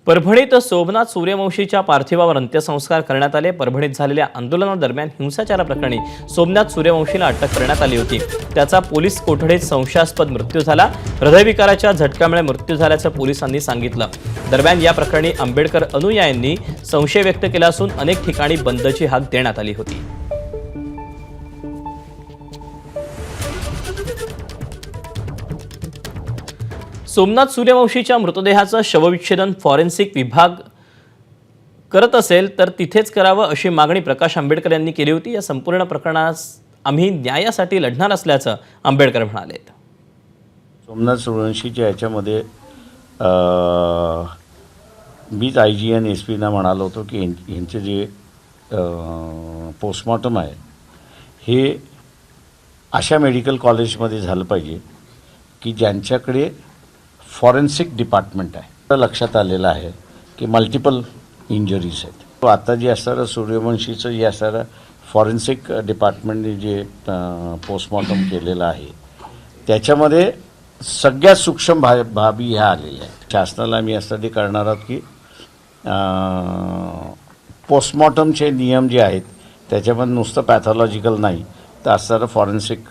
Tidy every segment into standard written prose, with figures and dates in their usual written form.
परभणीत सोमनाथ सूर्यवंशीच्या पार्थिवावर अंत्यसंस्कार करण्यात आले। परभणीत झालेल्या आंदोलनादरम्यान हिंसाचाराप्रकरणी सोमनाथ सूर्यवंशीला अटक करण्यात आली होती। त्याचा पोलीस कोठडीत संशयास्पद मृत्यू झाला। हृदयविकाराच्या झटक्यामुळे मृत्यू झाल्याचं पोलिसांनी सांगितलं। दरम्यान या प्रकरणी आंबेडकर अनुयायांनी संशय व्यक्त केला असून अनेक ठिकाणी बंदची हाक देण्यात आली होती। सोमनाथ सूर्यवंशीच्या मृतदेहाचं शवविच्छेदन फॉरेन्सिक विभाग करत असेल तर तिथेच करावं अशी मागणी प्रकाश आंबेडकर यांनी केली होती। या संपूर्ण प्रकरणास आम्ही न्यायासाठी लढणार असल्याचं आंबेडकर म्हणाले। सोमनाथ सूर्यवंशीच्या याच्यामध्ये मीच IG आणि SP ना म्हणालो होतो की यांचे जे पोस्टमॉर्टम आहे हे अशा मेडिकल कॉलेजमध्ये झालं पाहिजे की ज्यांच्याकडे फॉरेन्सिक डिपार्टमेंट आहे। लक्षात आलेलं आहे की मल्टिपल इंजरीज आहेत। आता जे असणारं सूर्यवंशीचं जे असणारं फॉरेन्सिक डिपार्टमेंटने जे पोस्टमॉर्टम केलेलं आहे त्याच्यामध्ये सगळ्यात सूक्ष्म बाबी ह्या आलेल्या आहेत। शासनाला आम्ही यासाठी करणार आहोत की पोस्टमॉर्टमचे नियम जे आहेत त्याच्यामध्ये नुसतं पॅथॉलॉजिकल नाही तर असणारं फॉरेन्सिक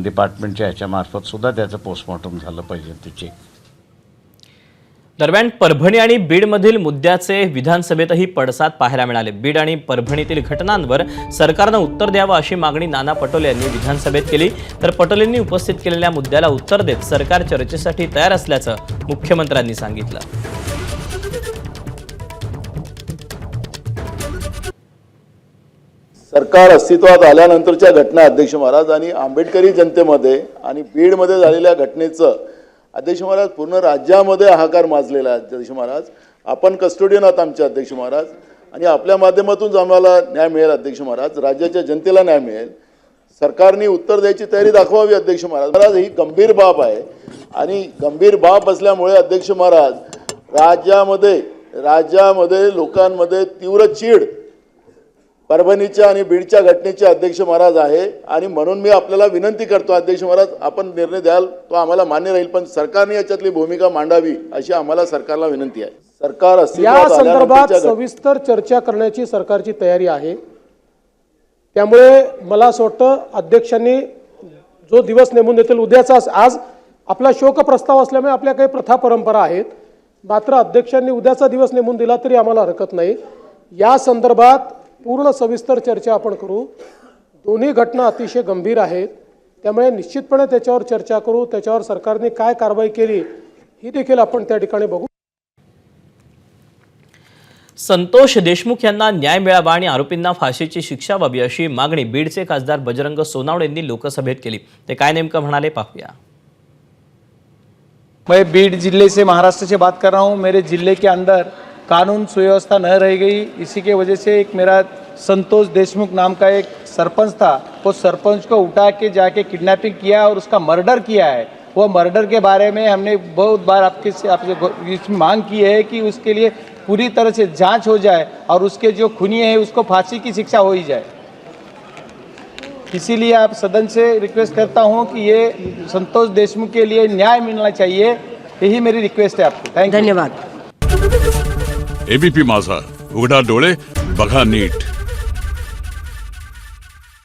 डिपार्टमेंटच्या ह्याच्यामार्फत सुद्धा त्याचं पोस्टमॉर्टम झालं पाहिजे ते चेक। दरम्यान परभणी आणि बीडमधील मुद्द्याचे विधानसभेतही पडसाद पाहायला मिळाले। बीड आणि परभणीतील घटनांवर सरकारनं उत्तर द्यावं अशी मागणी नाना पटोले यांनी विधानसभेत केली। तर पटोलेंनी उपस्थित केलेल्या मुद्द्याला उत्तर देत सरकार चर्चेसाठी तयार असल्याचं मुख्यमंत्र्यांनी सांगितलं। सरकार अस्तित्वात आल्यानंतरच्या घटना अध्यक्ष महाराज आणि आंबेडकरी जनतेमध्ये आणि बीडमध्ये झालेल्या घटनेचं अध्यक्ष महाराज पूर्ण राज्यामध्ये हाहाकार माजलेला आहे। अध्यक्ष महाराज आपण कस्टोडियन आहात आमचे अध्यक्ष महाराज आणि आपल्या माध्यमातून आम्हाला न्याय मिळेल अध्यक्ष महाराज, राज्याच्या जनतेला न्याय मिळेल। सरकारने उत्तर द्यायची तयारी दाखवावी अध्यक्ष महाराज। ही गंभीर बाब आहे आणि गंभीर बाब असल्यामुळे अध्यक्ष महाराज राज्यामध्ये लोकांमध्ये तीव्र चीड परभणीच्या आणि बीडच्या घटनेचे अध्यक्ष महाराज आहे आणि म्हणून मी आपल्याला विनंती करतो अध्यक्ष महाराज आपण निर्णय द्याल तो आम्हाला मान्य राहील, पण सरकारने याच्यातली भूमिका मांडावी अशी आम्हाला सरकारला विनंती आहे। सरकार या संदर्भात सविस्तर चर्चा करण्याची सरकारची तयारी आहे। त्यामुळे मला असं वाटतं अध्यक्षांनी जो दिवस नेमून देतील उद्याचा, आज आपला शोक प्रस्ताव असल्यामुळे आपल्या काही प्रथा परंपरा आहेत, मात्र अध्यक्षांनी उद्याचा दिवस नेमून दिला तरी आम्हाला हरकत नाही। या संदर्भात पूर्ण सविस्तर चर्चा आपण करू। दोन्ही घटना अतिशय गंभीर आहेत त्यामुळे निश्चितपणे त्याच्यावर चर्चा करू। त्याच्यावर सरकारने काय कारवाई केली ही देखील आपण त्या ठिकाणी बघू। संतोष देशमुख यांना न्याय मिळावा आणि आरोपींना फाशीची शिक्षा व्हावी अशी मागणी बीडचे खासदार बजरंग सोनावणे यांनी लोकसभेत केली। ते काय नेमकं म्हणाले पाहूया। मैं बीड जिले से महाराष्ट्र से बात कर रहा हूँ। मेरे जिले के अंदर कानून सुव्यवस्था न रह गई, इसी के वजह से एक मेरा संतोष देशमुख नाम का एक सरपंच था, वो सरपंच को उठा के जाके किडनैपिंग किया और उसका मर्डर किया है। वो मर्डर के बारे में हमने बहुत बार आपसे मांग की है कि उसके लिए पूरी तरह से जांच हो जाए और उसके जो खूनी है उसको फांसी की शिक्षा हो ही जाए। इसीलिए आप सदन से रिक्वेस्ट करता हूँ कि ये संतोष देशमुख के लिए न्याय मिलना चाहिए, यही मेरी रिक्वेस्ट है आपको। Thank you. धन्यवाद। ABP माझा, उघडा डोळे बघा नीट।